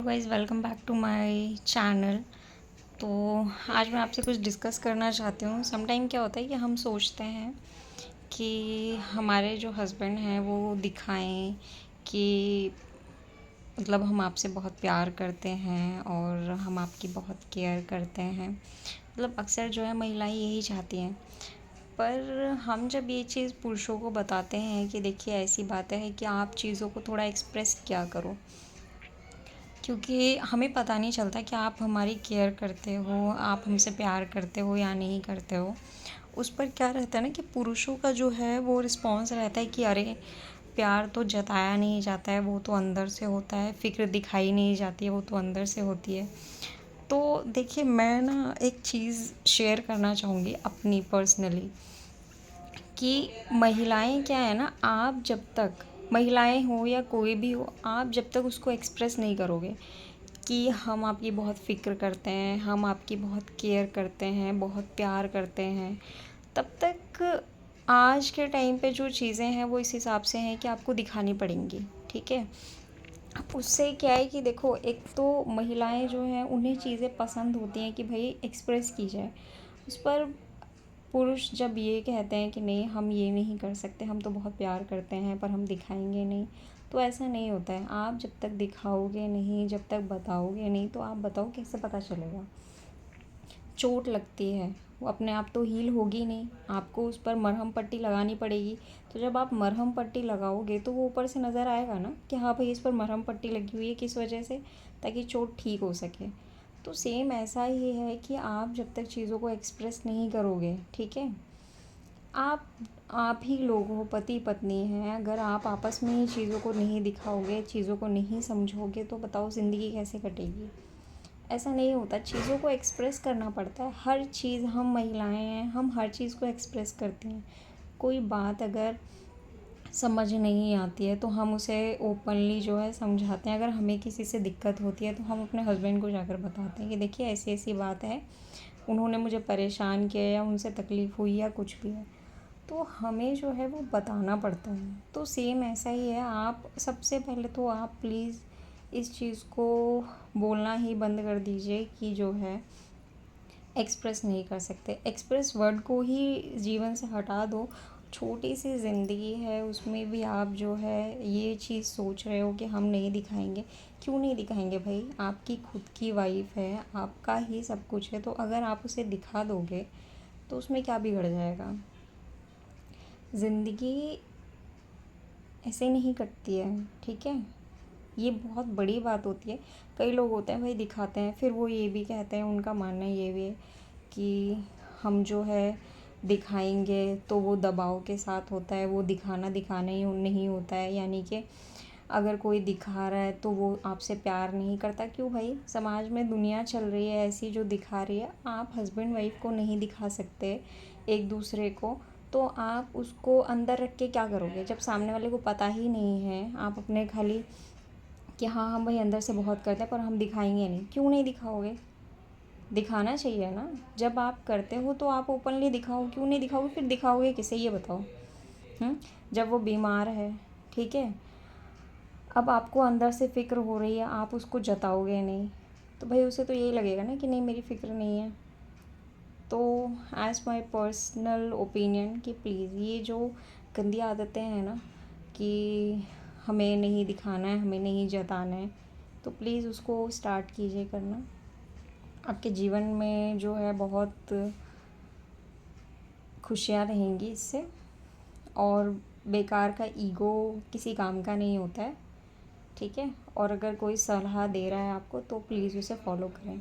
Guys, welcome back to my channel. तो आज मैं आपसे कुछ डिस्कस करना चाहती हूँ। समटाइम क्या होता है कि हम सोचते हैं कि हमारे जो हस्बैंड हैं वो दिखाएं कि मतलब हम आपसे बहुत प्यार करते हैं और हम आपकी बहुत केयर करते हैं। मतलब अक्सर जो है महिलाएं यही चाहती हैं। पर हम जब ये चीज़ पुरुषों को बताते हैं कि देखिए ऐसी बातें हैं कि आप चीज़ों को थोड़ा एक्सप्रेस किया करो, क्योंकि हमें पता नहीं चलता कि आप हमारी केयर करते हो, आप हमसे प्यार करते हो या नहीं करते हो। उस पर क्या रहता है ना कि पुरुषों का जो है वो रिस्पॉन्स रहता है कि अरे प्यार तो जताया नहीं जाता है, वो तो अंदर से होता है, फ़िक्र दिखाई नहीं जाती है, वो तो अंदर से होती है। तो देखिए, मैं ना एक चीज़ शेयर करना चाहूँगी अपनी पर्सनली, कि महिलाएं क्या है ना, आप जब तक महिलाएं हो या कोई भी हो, आप जब तक उसको एक्सप्रेस नहीं करोगे कि हम आपकी बहुत फ़िक्र करते हैं, हम आपकी बहुत केयर करते हैं, बहुत प्यार करते हैं, तब तक आज के टाइम पे जो चीज़ें हैं वो इस हिसाब से हैं कि आपको दिखानी पड़ेंगी। ठीक है? उससे क्या है कि देखो, एक तो महिलाएं जो हैं उन्हें चीज़ें पसंद होती हैं कि भाई एक्सप्रेस की जाए। उस पर पुरुष जब ये कहते हैं कि नहीं, हम ये नहीं कर सकते, हम तो बहुत प्यार करते हैं पर हम दिखाएंगे नहीं, तो ऐसा नहीं होता है। आप जब तक दिखाओगे नहीं, जब तक बताओगे नहीं, तो आप बताओ कैसे पता चलेगा। चोट लगती है, वो अपने आप तो हील होगी नहीं, आपको उस पर मरहम पट्टी लगानी पड़ेगी। तो जब आप मरहम पट्टी लगाओगे तो वो ऊपर से नज़र आएगा ना कि हाँ भाई, इस पर मरहम पट्टी लगी हुई है, किस वजह से, ताकि चोट ठीक हो सके। तो सेम ऐसा ही है कि आप जब तक चीज़ों को एक्सप्रेस नहीं करोगे, ठीक है, आप ही लोग हो, पति पत्नी हैं, अगर आप आपस में ही चीज़ों को नहीं दिखाओगे, चीज़ों को नहीं समझोगे, तो बताओ ज़िंदगी कैसे कटेगी। ऐसा नहीं होता, चीज़ों को एक्सप्रेस करना पड़ता है। हर चीज़, हम महिलाएं हैं, हम हर चीज़ को एक्सप्रेस करती हैं। कोई बात अगर समझ नहीं आती है तो हम उसे ओपनली जो है समझाते हैं। अगर हमें किसी से दिक्कत होती है तो हम अपने हस्बैंड को जाकर बताते हैं कि देखिए ऐसी ऐसी बात है, उन्होंने मुझे परेशान किया या उनसे तकलीफ़ हुई या कुछ भी है, तो हमें जो है वो बताना पड़ता है। तो सेम ऐसा ही है। आप सबसे पहले तो आप प्लीज़ इस चीज़ को बोलना ही बंद कर दीजिए कि जो है एक्सप्रेस नहीं कर सकते। एक्सप्रेस वर्ड को ही जीवन से हटा दो। छोटी सी ज़िंदगी है, उसमें भी आप जो है ये चीज़ सोच रहे हो कि हम नहीं दिखाएंगे। क्यों नहीं दिखाएंगे भाई? आपकी खुद की वाइफ है, आपका ही सब कुछ है, तो अगर आप उसे दिखा दोगे तो उसमें क्या बिगड़ जाएगा। ज़िंदगी ऐसे नहीं कटती है, ठीक है? ये बहुत बड़ी बात होती है। कई लोग होते हैं भाई, दिखाते हैं, फिर वो ये भी कहते हैं, उनका मानना ये भी है कि हम जो है दिखाएंगे तो वो दबाव के साथ होता है, वो दिखाना दिखाना ही नहीं होता है। यानी कि अगर कोई दिखा रहा है तो वो आपसे प्यार नहीं करता। क्यों भाई? समाज में दुनिया चल रही है ऐसी जो दिखा रही है। आप हस्बैंड वाइफ को नहीं दिखा सकते एक दूसरे को, तो आप उसको अंदर रख के क्या करोगे? जब सामने वाले को पता ही नहीं है, आप अपने खाली कि हाँ हम भाई अंदर से बहुत करते हैं पर हम दिखाएंगे नहीं। क्यों नहीं दिखाओगे? दिखाना चाहिए ना। जब आप करते हो तो आप ओपनली दिखाओ। क्यों नहीं दिखाओगे? फिर दिखाओगे किसे, ये बताओ। जब वो बीमार है, ठीक है, अब आपको अंदर से फ़िक्र हो रही है, आप उसको जताओगे नहीं, तो भाई उसे तो यही लगेगा ना कि नहीं, मेरी फ़िक्र नहीं है। तो एज़ माई पर्सनल ओपिनियन कि प्लीज़ ये जो गंदी आदतें हैं ना कि हमें नहीं दिखाना है, हमें नहीं जताना है, तो प्लीज़ उसको स्टार्ट कीजिए करना। आपके जीवन में जो है बहुत खुशियाँ रहेंगी इससे। और बेकार का ईगो किसी काम का नहीं होता है, ठीक है? और अगर कोई सलाह दे रहा है आपको तो प्लीज़ उसे फॉलो करें।